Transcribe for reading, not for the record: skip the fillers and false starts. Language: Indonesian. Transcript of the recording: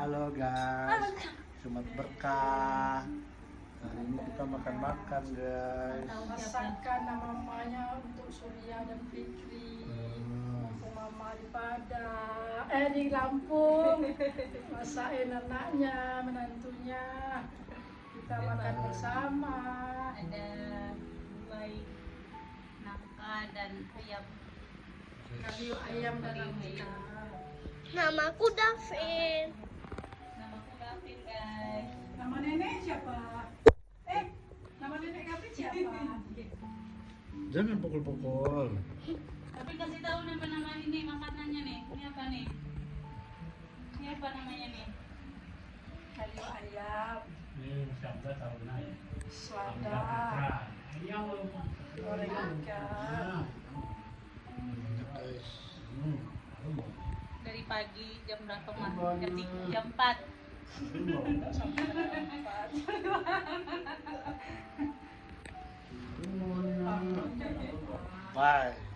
Halo guys, Jumat berkah. Hari ini kita makan-makan guys. Masakan mamanya untuk Surya dan Fikri. Untuk mama di Padang, di Lampung. Masakin anaknya, menantunya. Kita makan bersama. Ada gulai nangka dan ayam. Kalio ayam dan nangka. Namaku Davin. Namaku Gavin guys. Nama nenek siapa? Nama nenek Gavin siapa? Jangan pukul-pukul. Tapi kasih tahu nama ini makanannya nih. Ini apa nih? Ini apa namanya nih? Kalio ayam, Ini siapa tahu naik. selada, goreng ikan. Guys. Dari pagi jam berapa mah? Jam 4. Bye.